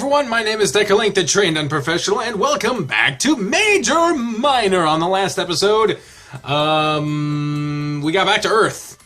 everyone, my name is Decalink, the trained unprofessional, and welcome back to Major Minor. On the last episode, we got back to Earth.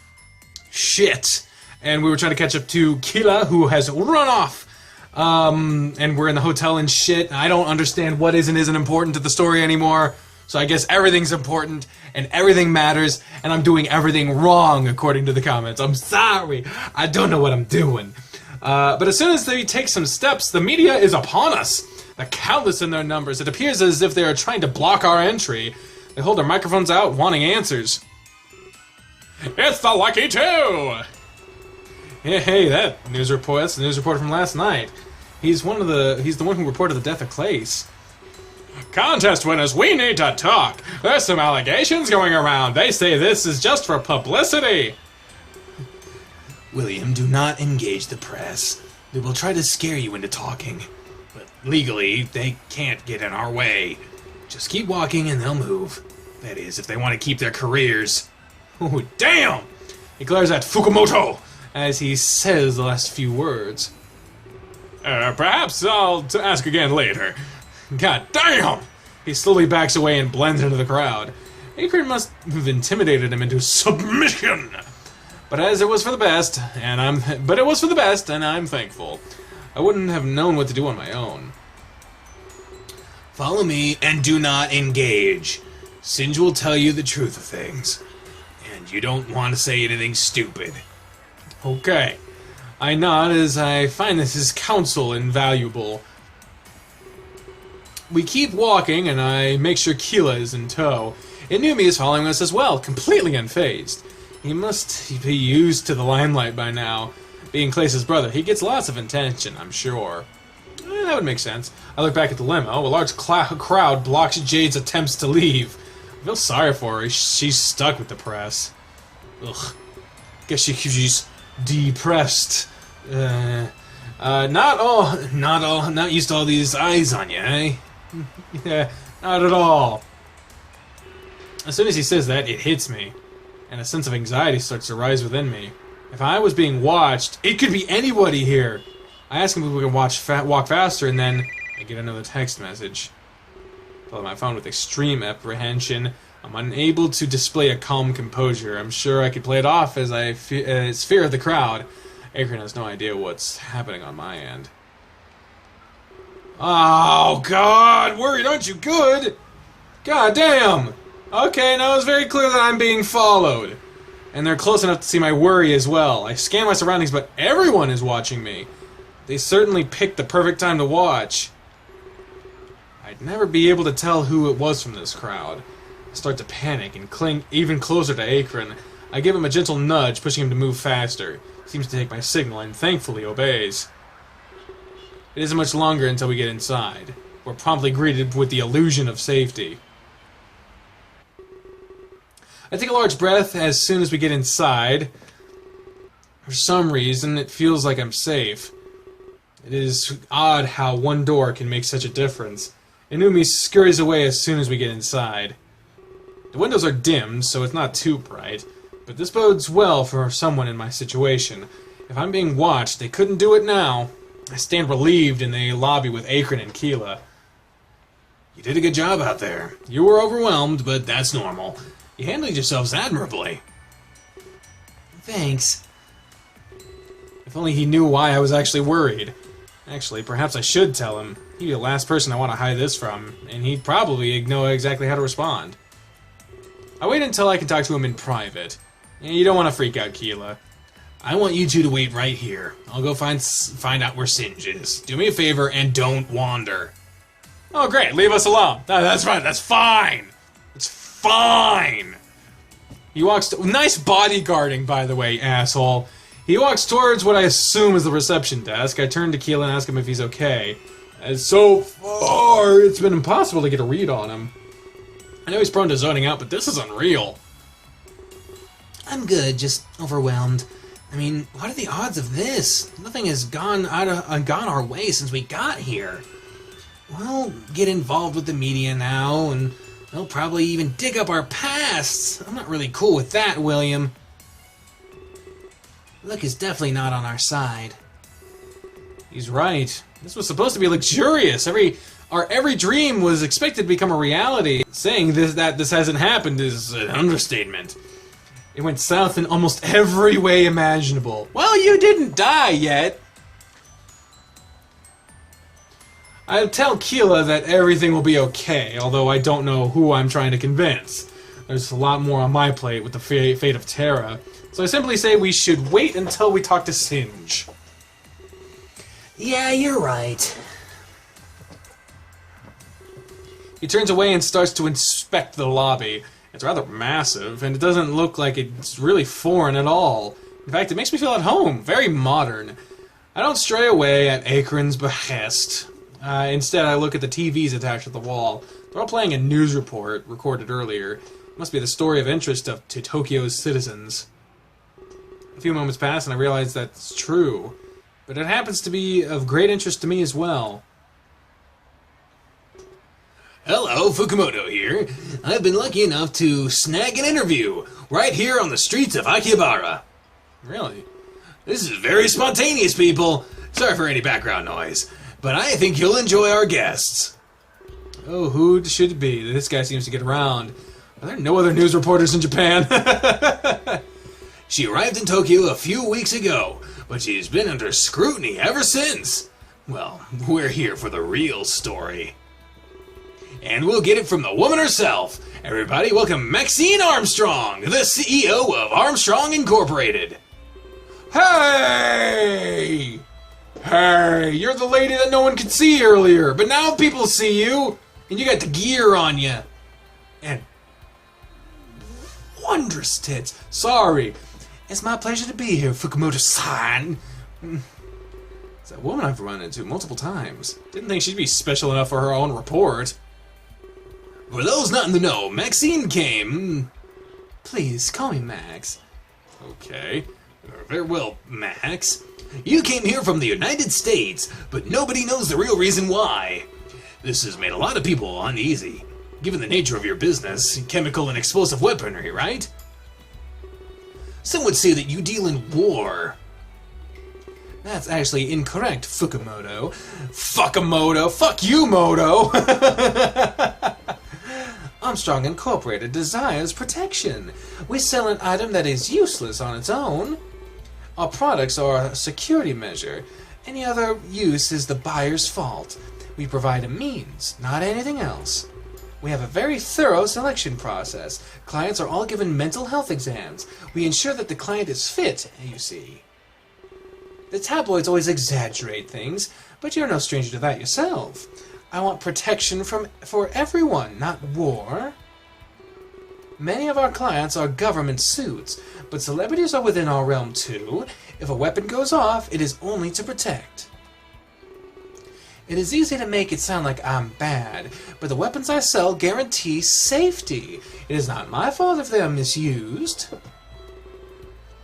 Shit. And we were trying to catch up to Kila, who has run off. And we're in the hotel and shit. I don't understand what is and isn't important to the story anymore. So I guess everything's important, and everything matters, and I'm doing everything wrong, according to the comments. I'm sorry. I don't know what I'm doing. But as soon as they take some steps, the media is upon us. They're countless in their numbers. It appears as if they are trying to block our entry. They hold their microphones out, wanting answers. It's the Lucky Two! Hey, that's the news reporter from last night. He's the one who reported the death of Clace. Contest winners, we need to talk. There's some allegations going around. They say this is just for publicity. William, do not engage the press. They will try to scare you into talking. But legally, they can't get in our way. Just keep walking and they'll move. That is, if they want to keep their careers. Oh, damn! He glares at Fukumoto as he says the last few words. Perhaps I'll ask again later. God damn! He slowly backs away and blends into the crowd. Akron must have intimidated him into submission. But it was for the best, and I'm thankful. I wouldn't have known what to do on my own. Follow me and do not engage. Singe will tell you the truth of things. And you don't want to say anything stupid. Okay. I nod as I find this his counsel invaluable. We keep walking, and I make sure Kila is in tow. Inumi is following us as well, completely unfazed. He must be used to the limelight by now. Being Clace's brother, he gets lots of attention, I'm sure. That would make sense. I look back at the limo. A large crowd blocks Jade's attempts to leave. I feel sorry for her. She's stuck with the press. Ugh. Guess she's depressed. Not used to all these eyes on you, eh? Yeah, not at all. As soon as he says that, it hits me, and a sense of anxiety starts to rise within me. If I was being watched, it could be anybody here. I ask him if we can walk faster, and then I get another text message. I pull out my phone with extreme apprehension. I'm unable to display a calm composure. I'm sure I could play it off as fear of the crowd. Akron has no idea what's happening on my end. Oh, God! Worried, aren't you good? God damn! Okay, now it's very clear that I'm being followed. And they're close enough to see my worry as well. I scan my surroundings, but everyone is watching me. They certainly picked the perfect time to watch. I'd never be able to tell who it was from this crowd. I start to panic and cling even closer to Akron. I give him a gentle nudge, pushing him to move faster. He seems to take my signal and thankfully obeys. It isn't much longer until we get inside. We're promptly greeted with the illusion of safety. I take a large breath as soon as we get inside. For some reason, it feels like I'm safe. It is odd how one door can make such a difference. Inumi scurries away as soon as we get inside. The windows are dimmed, so it's not too bright, but this bodes well for someone in my situation. If I'm being watched, they couldn't do it now. I stand relieved in the lobby with Akron and Kila. You did a good job out there. You were overwhelmed, but that's normal. You handled yourselves admirably. Thanks. If only he knew why I was actually worried. Actually, perhaps I should tell him. He'd be the last person I want to hide this from, and he'd probably know exactly how to respond. I wait until I can talk to him in private. You don't want to freak out, Kila. I want you two to wait right here. I'll go find out where Singe is. Do me a favor and don't wander. Oh, great. Leave us alone. No, that's fine. That's fine. It's fine. He walks... Nice bodyguarding, by the way, asshole. He walks towards what I assume is the reception desk. I turn to Keelan and ask him if he's okay. As so far, it's been impossible to get a read on him. I know he's prone to zoning out, but this is unreal. I'm good, just overwhelmed. I mean, what are the odds of this? Nothing has gone our way since we got here. We'll get involved with the media now, and they'll probably even dig up our pasts. I'm not really cool with that, William. Luck is definitely not on our side. He's right. This was supposed to be luxurious. Every dream was expected to become a reality. Saying that this hasn't happened is an understatement. It went south in almost every way imaginable. Well, you didn't die yet. I'll tell Keela that everything will be okay, although I don't know who I'm trying to convince. There's a lot more on my plate with the fate of Terra. So I simply say we should wait until we talk to Singe. Yeah, you're right. He turns away and starts to inspect the lobby. It's rather massive, and it doesn't look like it's really foreign at all. In fact, it makes me feel at home, very modern. I don't stray away at Akron's behest. Instead, I look at the TVs attached to the wall. They're all playing a news report recorded earlier. It must be the story of interest to Tokyo's citizens. A few moments pass, and I realize that's true. But it happens to be of great interest to me as well. Hello, Fukumoto here. I've been lucky enough to snag an interview right here on the streets of Akihabara. Really? This is very spontaneous, people. Sorry for any background noise, but I think you'll enjoy our guests. Oh, who should it be? This guy seems to get around. Are there no other news reporters in Japan? She arrived in Tokyo a few weeks ago, but she's been under scrutiny ever since. Well, we're here for the real story. And we'll get it from the woman herself. Everybody, welcome Maxine Armstrong, the CEO of Armstrong Incorporated. Hey! Hey, you're the lady that no one could see earlier, but now people see you, and you got the gear on you. And wondrous tits. Sorry. It's my pleasure to be here, Fukumoto-san. It's that woman I've run into multiple times. Didn't think she'd be special enough for her own report. For those not in the know, Maxine came... Please, call me Max. Okay. Very well, Max. You came here from the United States, but nobody knows the real reason why. This has made a lot of people uneasy, given the nature of your business, chemical and explosive weaponry, right? Some would say that you deal in war. That's actually incorrect, Fukumoto. Fuckamoto. Fuck you, Moto! Armstrong Incorporated desires protection. We sell an item that is useless on its own. Our products are a security measure. Any other use is the buyer's fault. We provide a means, not anything else. We have a very thorough selection process. Clients are all given mental health exams. We ensure that the client is fit, you see. The tabloids always exaggerate things, but you're no stranger to that yourself. I want protection for everyone, not war. Many of our clients are government suits, but celebrities are within our realm too. If a weapon goes off, it is only to protect. It is easy to make it sound like I'm bad, but the weapons I sell guarantee safety. It is not my fault if they are misused.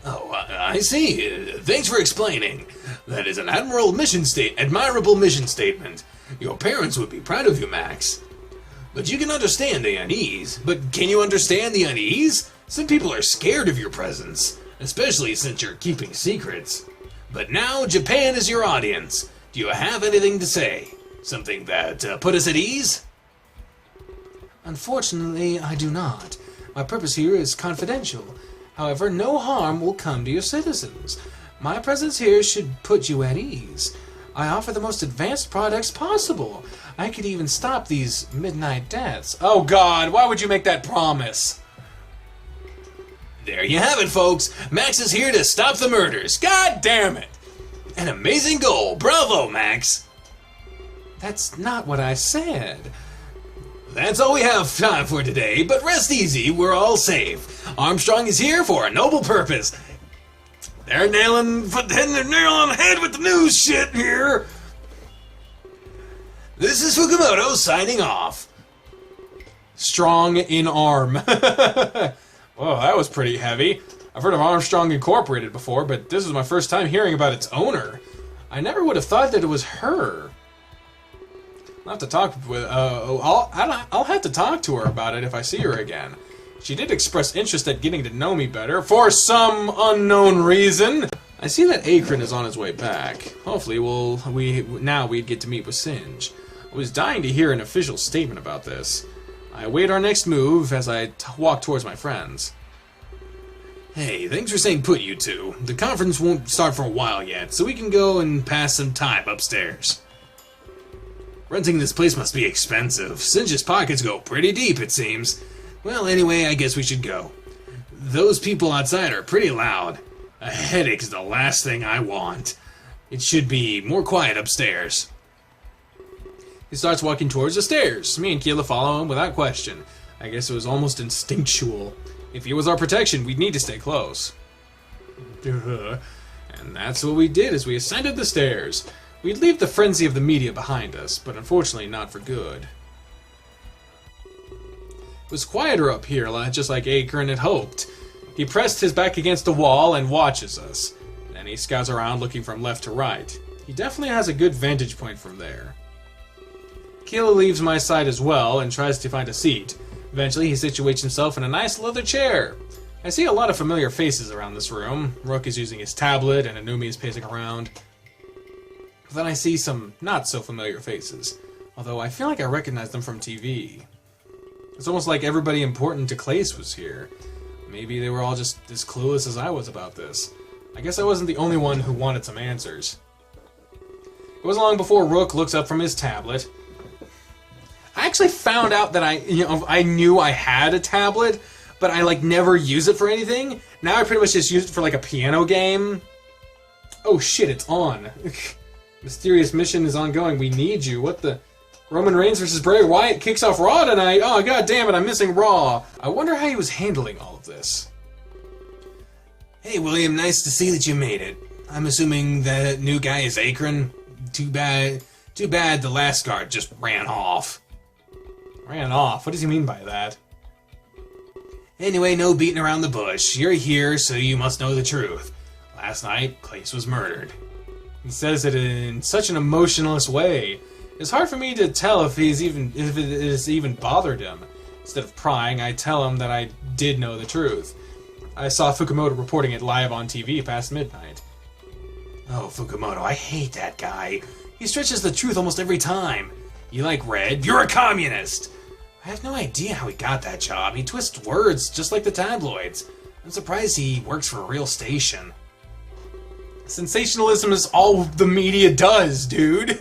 Oh, I see. Thanks for explaining. That is an admirable mission statement. Your parents would be proud of you, Max. But you can understand the unease. But can you understand the unease? Some people are scared of your presence, especially since you're keeping secrets. But now Japan is your audience. Do you have anything to say? Something that put us at ease? Unfortunately, I do not. My purpose here is confidential. However, no harm will come to your citizens. My presence here should put you at ease. I offer the most advanced products possible. I could even stop these midnight deaths. Oh God, why would you make that promise? There you have it, folks. Max is here to stop the murders. God damn it! An amazing goal. Bravo, Max. That's not what I said. That's all we have time for today, but rest easy, we're all safe. Armstrong is here for a noble purpose. They're nailing the head with the news shit here. This is Fukumoto signing off. Strong in arm. Whoa, that was pretty heavy. I've heard of Armstrong Incorporated before, but this is my first time hearing about its owner. I never would have thought that it was her. I'll have to talk with. I'll have to talk to her about it if I see her again. She did express interest at getting to know me better for some unknown reason. I see that Akron is on his way back. Hopefully we'd get to meet with Singe. I was dying to hear an official statement about this. I await our next move as I walk towards my friends. Hey, thanks for staying put, you two. The conference won't start for a while yet, so we can go and pass some time upstairs. Renting this place must be expensive. Singe's pockets go pretty deep, it seems. Well, anyway, I guess we should go. Those people outside are pretty loud. A headache is the last thing I want. It should be more quiet upstairs. He starts walking towards the stairs. Me and Keela follow him without question. I guess it was almost instinctual. If he was our protection, we'd need to stay close. And that's what we did as we ascended the stairs. We'd leave the frenzy of the media behind us, but unfortunately not for good. It was quieter up here, just like Akron had hoped. He pressed his back against the wall and watches us. Then he scouts around looking from left to right. He definitely has a good vantage point from there. Keela leaves my side as well and tries to find a seat. Eventually, he situates himself in a nice leather chair. I see a lot of familiar faces around this room. Rook is using his tablet and Anumi is pacing around. Then I see some not-so-familiar faces, although I feel like I recognize them from TV. It's almost like everybody important to Clace was here. Maybe they were all just as clueless as I was about this. I guess I wasn't the only one who wanted some answers. It wasn't long before Rook looks up from his tablet. I actually found out that I knew I had a tablet, but I never use it for anything. Now I pretty much just use it for a piano game. Oh shit, it's on. Mysterious mission is ongoing. We need you. What the? Roman Reigns versus Bray Wyatt kicks off Raw tonight. Oh god damn it, I'm missing Raw. I wonder how he was handling all of this. Hey William, nice to see that you made it. I'm assuming the new guy is Akron. Too bad the last guard just ran off. Ran off? What does he mean by that? Anyway, no beating around the bush. You're here, so you must know the truth. Last night, Clace was murdered. He says it in such an emotionless way. It's hard for me to tell if it has even bothered him. Instead of prying, I tell him that I did know the truth. I saw Fukumoto reporting it live on TV past midnight. Oh, Fukumoto, I hate that guy. He stretches the truth almost every time. You like red? You're a communist! I have no idea how he got that job. He twists words just like the tabloids. I'm surprised he works for a real station. Sensationalism is all the media does, dude.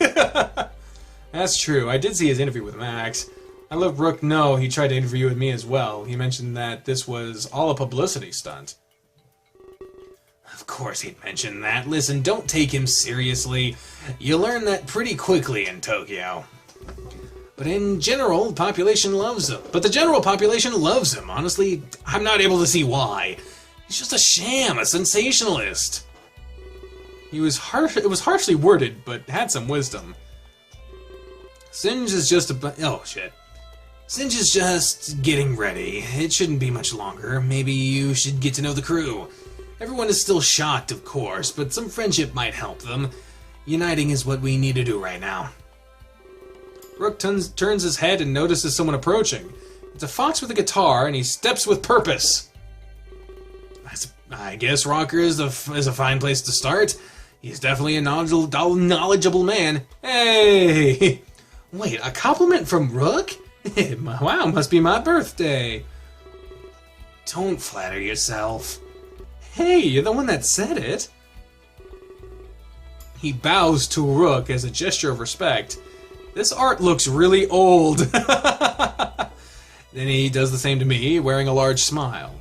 That's true. I did see his interview with Max. I let Rook know he tried to interview with me as well. He mentioned that this was all a publicity stunt. Of course he'd mention that. Listen, don't take him seriously. You learn that pretty quickly in Tokyo. But in general, the population loves him. But the general population loves him. Honestly, I'm not able to see why. He's just a sham, a sensationalist. It was harshly worded, but had some wisdom. Singe is just Singe is just getting ready. It shouldn't be much longer. Maybe you should get to know the crew. Everyone is still shocked, of course, but some friendship might help them. Uniting is what we need to do right now. Rook turns his head and notices someone approaching. It's a fox with a guitar, and he steps with purpose. I guess Rocker is a fine place to start. He's definitely a knowledgeable man. Hey! Wait, a compliment from Rook? Wow, must be my birthday. Don't flatter yourself. Hey, you're the one that said it. He bows to Rook as a gesture of respect. This art looks really old. Then he does the same to me, wearing a large smile.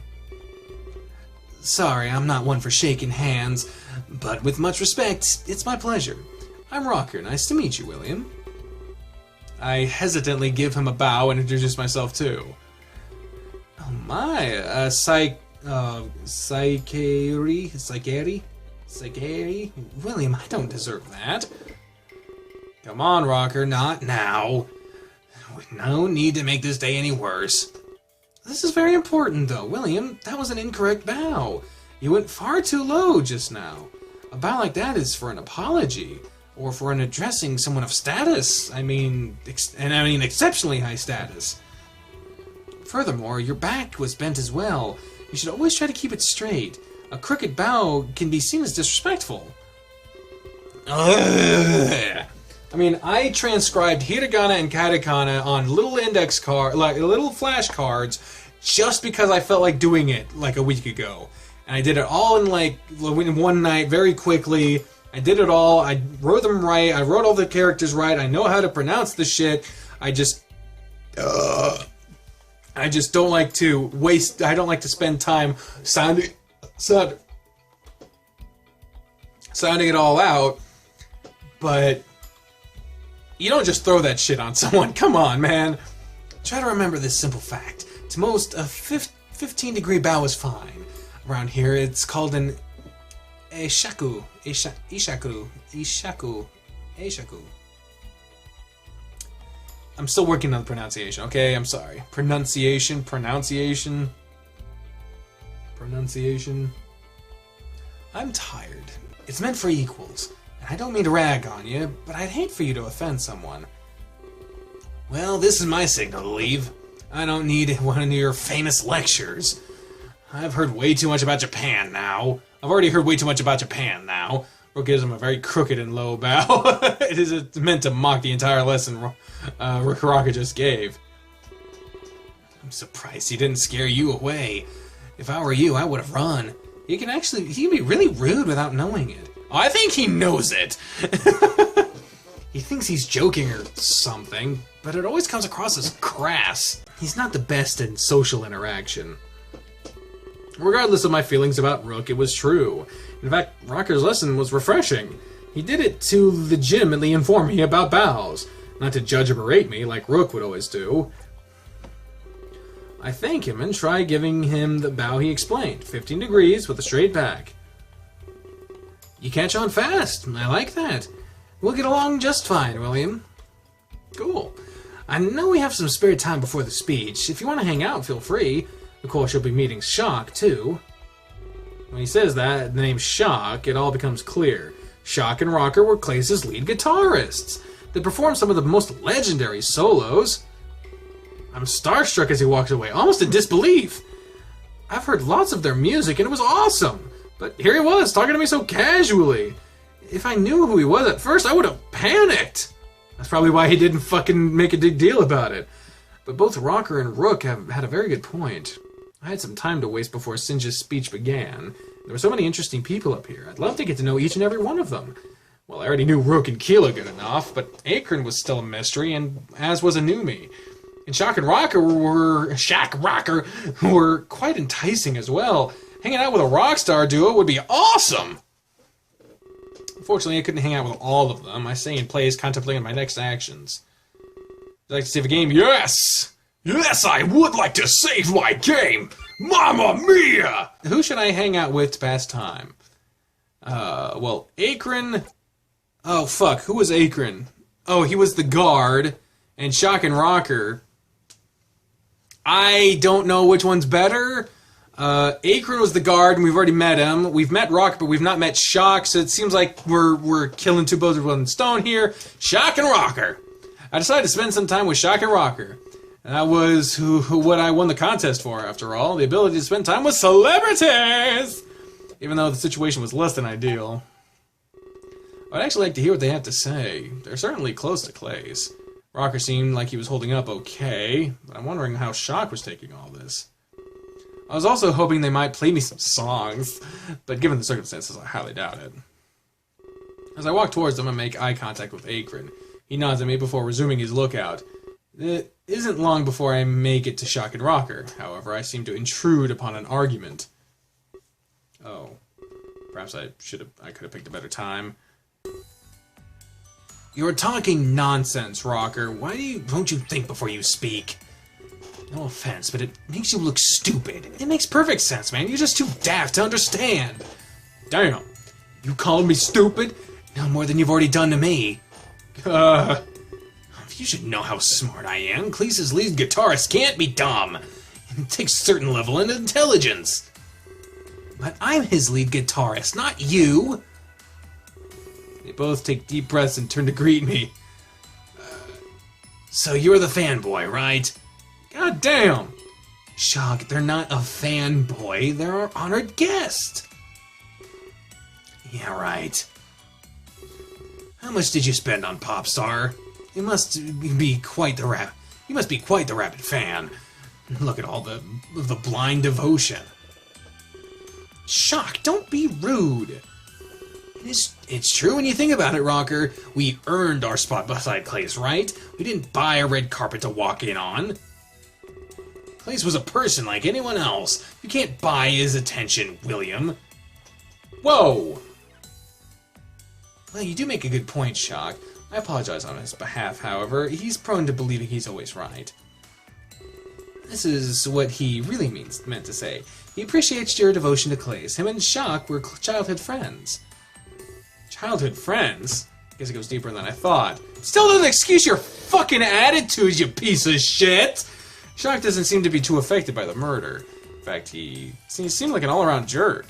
Sorry, I'm not one for shaking hands, but with much respect, it's my pleasure. I'm Rocker. Nice to meet you, William. I hesitantly give him a bow and introduce myself too. Oh my, Psycheri? William, I don't deserve that. Come on, Rocker, not now. No need to make this day any worse. This is very important, though. William, that was an incorrect bow. You went far too low just now. A bow like that is for an apology, or for an addressing someone of status. I mean exceptionally high status. Furthermore, your back was bent as well. You should always try to keep it straight. A crooked bow can be seen as disrespectful. Ugh. I mean, I transcribed hiragana and katakana on little index card, like little flashcards, just because I felt like doing it like a week ago. And I did it all in like in one night, very quickly. I did it all. I wrote them right. I wrote all the characters right. I know how to pronounce the shit. I just don't like to waste. I don't like to spend time sounding it all out. But you don't just throw that shit on someone. Come on, man. Try to remember this simple fact. To most, a 15-degree bow is fine. Around here, it's called an ishaku. Ishaku. I'm still working on the pronunciation, okay? I'm sorry. Pronunciation. I'm tired. It's meant for equals. I don't mean to rag on you, but I'd hate for you to offend someone. Well, this is my signal to leave. I don't need one of your famous lectures. I've heard way too much about Japan now. I've already heard way too much about Japan now. Rook gives him a very crooked and low bow. It is meant to mock the entire lesson Raka just gave. I'm surprised he didn't scare you away. If I were you, I would have run. He can be really rude without knowing it. I think he knows it. He thinks he's joking or something, but it always comes across as crass. He's not the best in social interaction. Regardless of my feelings about Rook, it was true. In fact, Rocker's lesson was refreshing. He did it to legitimately inform me about bows, not to judge or berate me like Rook would always do. I thank him and try giving him the bow he explained, 15 degrees with a straight back. You catch on fast. I like that. We'll get along just fine, William. Cool. I know we have some spare time before the speech. If you want to hang out, feel free. Of course, you'll be meeting Shock, too. When he says that, the name Shock, it all becomes clear. Shock and Rocker were Clace's lead guitarists. They performed some of the most legendary solos. I'm starstruck as he walks away, almost in disbelief. I've heard lots of their music, and it was awesome. But here he was, talking to me so casually. If I knew who he was at first, I would have panicked. That's probably why he didn't fucking make a big deal about it. But both Rocker and Rook have had a very good point. I had some time to waste before Sinja's speech began. There were so many interesting people up here. I'd love to get to know each and every one of them. Well, I already knew Rook and Keela good enough, but Akron was still a mystery, and as was Anumi. And Shock and Rocker were quite enticing as well. Hanging out with a rock star duo would be awesome! Unfortunately, I couldn't hang out with all of them. I stay in place, contemplating my next actions. Would you like to save a game? Yes! Yes, I would like to save my game! Mamma mia! Who should I hang out with to pass time? Well, Akron... Oh, fuck, who was Akron? Oh, he was the guard, and Shock and Rocker. I don't know which one's better. Akron was the guard, and we've already met him. We've met Rock, but we've not met Shock, so it seems like we're killing two birds with one stone here. Shock and Rocker. I decided to spend some time with Shock and Rocker. And that was what I won the contest for, after all. The ability to spend time with celebrities! Even though the situation was less than ideal. I'd actually like to hear what they have to say. They're certainly close to Clay's. Rocker seemed like he was holding up okay, but I'm wondering how Shock was taking all this. I was also hoping they might play me some songs, but given the circumstances, I highly doubt it. As I walk towards them, I make eye contact with Akron. He nods at me before resuming his lookout. It isn't long before I make it to Shock and Rocker. However, I seem to intrude upon an argument. Oh. Perhaps I could have picked a better time. You're talking nonsense, Rocker. Why don't you think before you speak? No offense, but it makes you look stupid. It makes perfect sense, man. You're just too daft to understand. Damn. You called me stupid? No more than you've already done to me. You should know how smart I am. Cleese's lead guitarist can't be dumb. It takes a certain level of intelligence. But I'm his lead guitarist, not you. They both take deep breaths and turn to greet me. So you're the fanboy, right? God damn! Shock, they're not a fanboy, they're our honored guest. Yeah, right. How much did you spend on Popstar? You must be quite the rabid fan. Look at all the blind devotion. Shock, don't be rude. It's true when you think about it, Rocker. We earned our spot beside Clace, right? We didn't buy a red carpet to walk in on. Clace was a person like anyone else. You can't buy his attention, William. Whoa! Well, you do make a good point, Shock. I apologize on his behalf, however. He's prone to believing he's always right. This is what he really meant to say. He appreciates your devotion to Clace. Him and Shock were childhood friends. Childhood friends? Guess it goes deeper than I thought. Still doesn't excuse your fucking attitude, you piece of shit! Shock doesn't seem to be too affected by the murder. In fact, he seemed like an all-around jerk.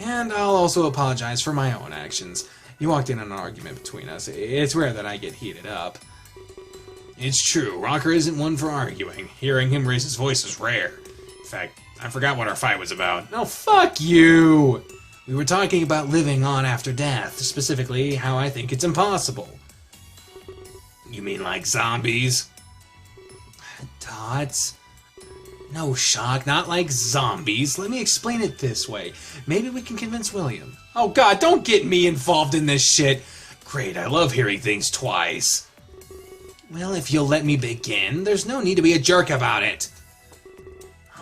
And I'll also apologize for my own actions. You walked in on an argument between us. It's rare that I get heated up. It's true, Rocker isn't one for arguing. Hearing him raise his voice is rare. In fact, I forgot what our fight was about. No, fuck you! We were talking about living on after death, specifically how I think it's impossible. You mean like zombies? Tots? No, Shock, not like zombies. Let me explain it this way. Maybe we can convince William. Oh god, don't get me involved in this shit! Great, I love hearing things twice. Well, if you'll let me begin, there's no need to be a jerk about it.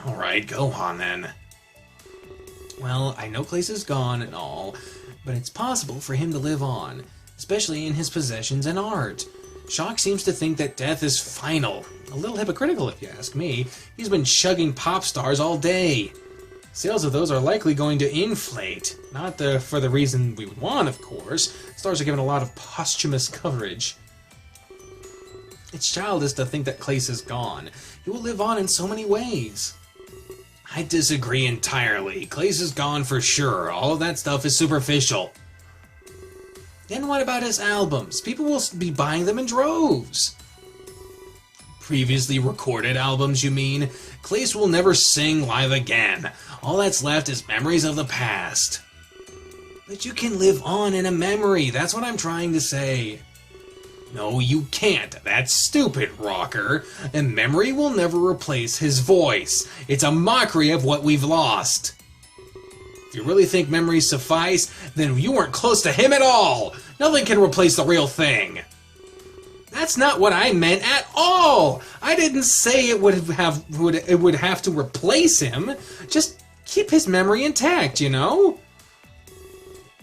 Alright, go on then. Well, I know Clace is gone and all, but it's possible for him to live on, especially in his possessions and art. Shock seems to think that death is final. A little hypocritical, if you ask me. He's been chugging pop stars all day. Sales of those are likely going to inflate. Not for the reason we would want, of course. Stars are given a lot of posthumous coverage. It's childish to think that Clace is gone. He will live on in so many ways. I disagree entirely. Clace is gone for sure. All of that stuff is superficial. Then what about his albums? People will be buying them in droves. Previously recorded albums, you mean? Clace will never sing live again. All that's left is memories of the past. But you can live on in a memory. That's what I'm trying to say. No, you can't. That's stupid, Rocker. A memory will never replace his voice. It's a mockery of what we've lost. If you really think memories suffice, then you weren't close to him at all. Nothing can replace the real thing. That's not what I meant at all. I didn't say it would have to replace him. Just keep his memory intact, you know?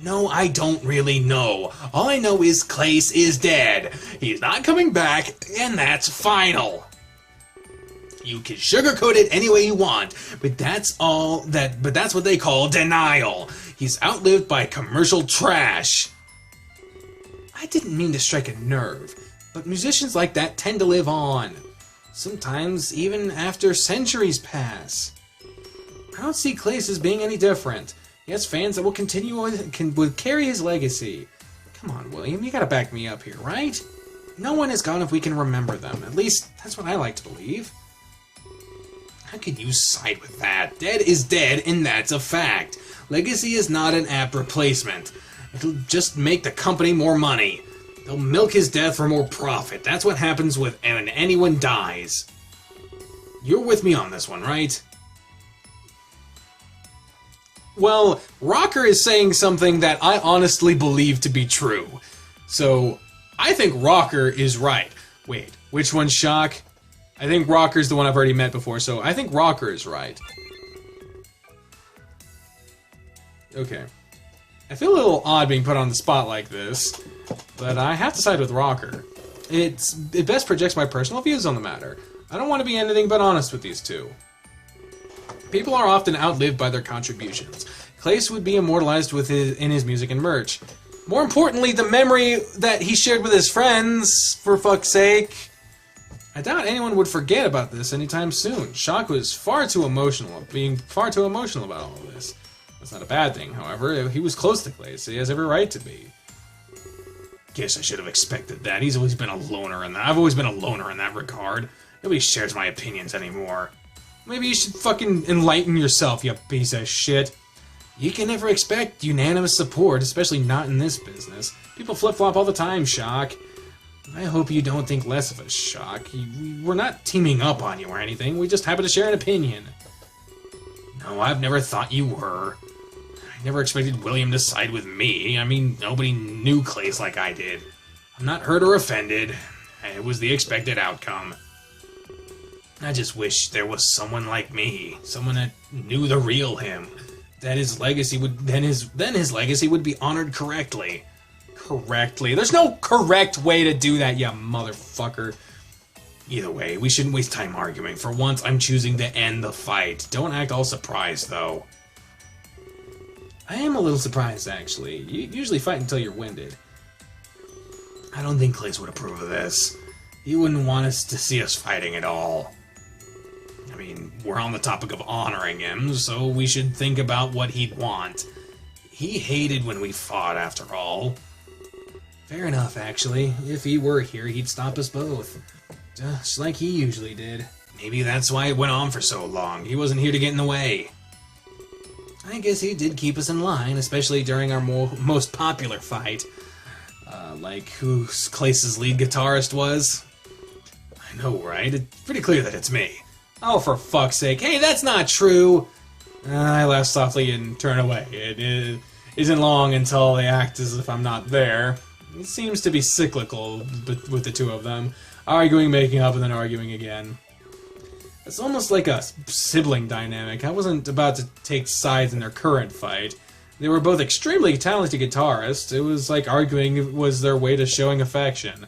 No, I don't really know. All I know is Clace is dead. He's not coming back, and that's final. You can sugarcoat it any way you want, but that's what they call denial. He's outlived by commercial trash. I didn't mean to strike a nerve, but musicians like that tend to live on. Sometimes even after centuries pass. I don't see Clace as being any different. He has fans that will carry his legacy. Come on, William, you gotta back me up here, right? No one is gone if we can remember them. At least, that's what I like to believe. How can you side with that? Dead is dead, and that's a fact. Legacy is not an apt replacement. It'll just make the company more money. They'll milk his death for more profit. That's what happens when anyone dies. You're with me on this one, right? Well, Rocker is saying something that I honestly believe to be true. So, I think Rocker is right. Wait, which one's Shock? I think Rocker's the one I've already met before, so I think Rocker is right. Okay. I feel a little odd being put on the spot like this, but I have to side with Rocker. It best projects my personal views on the matter. I don't want to be anything but honest with these two. People are often outlived by their contributions. Clace would be immortalized in his music and merch. More importantly, the memory that he shared with his friends, for fuck's sake. I doubt anyone would forget about this anytime soon. Shock was being far too emotional about all of this. That's not a bad thing, however. He was close to Clace, so he has every right to be. Guess I should have expected that. He's always been a loner in that. I've always been a loner in that regard. Nobody shares my opinions anymore. Maybe you should fucking enlighten yourself, you piece of shit. You can never expect unanimous support, especially not in this business. People flip-flop all the time, Shock. I hope you don't think less of us, Shock. We're not teaming up on you or anything. We just happen to share an opinion. No, I've never thought you were. I never expected William to side with me. I mean, nobody knew Clace like I did. I'm not hurt or offended. It was the expected outcome. I just wish there was someone like me, someone that knew the real him, that his legacy would then his legacy would be honored correctly. Correctly. There's no correct way to do that, you motherfucker. Either way, we shouldn't waste time arguing. For once, I'm choosing to end the fight. Don't act all surprised, though. I am a little surprised, actually. You usually fight until you're winded. I don't think Clace would approve of this. He wouldn't want us to see us fighting at all. I mean, we're on the topic of honoring him, so we should think about what he'd want. He hated when we fought, after all. Fair enough, actually. If he were here, he'd stop us both. Just like he usually did. Maybe that's why it went on for so long. He wasn't here to get in the way. I guess he did keep us in line, especially during our most popular fight. Like who Clace's lead guitarist was. I know, right? It's pretty clear that it's me. Oh, for fuck's sake. Hey, that's not true! I laugh softly and turn away. It isn't long until they act as if I'm not there. It seems to be cyclical with the two of them. Arguing, making up, and then arguing again. It's almost like a sibling dynamic. I wasn't about to take sides in their current fight. They were both extremely talented guitarists. It was like arguing was their way to showing affection.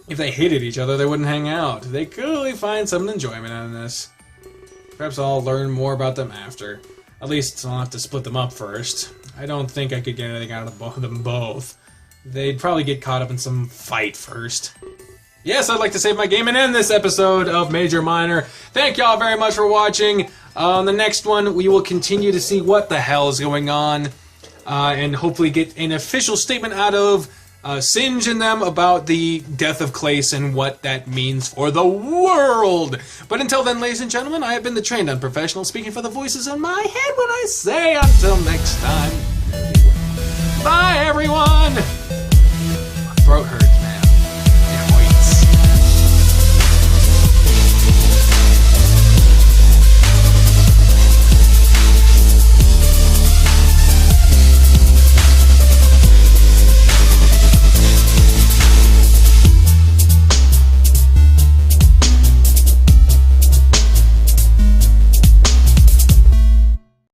If they hated each other, they wouldn't hang out. They clearly find some enjoyment out of this. Perhaps I'll learn more about them after. At least I'll have to split them up first. I don't think I could get anything out of them both. They'd probably get caught up in some fight first. Yes, I'd like to save my game and end this episode of Major Minor. Thank y'all very much for watching. On the next one, we will continue to see what the hell is going on, and hopefully get an official statement out of Singe and them about the death of Clace and what that means for the world. But until then, ladies and gentlemen, I have been the trained unprofessional speaking for the voices in my head when I say until next time. Bye, everyone! My throat hurts.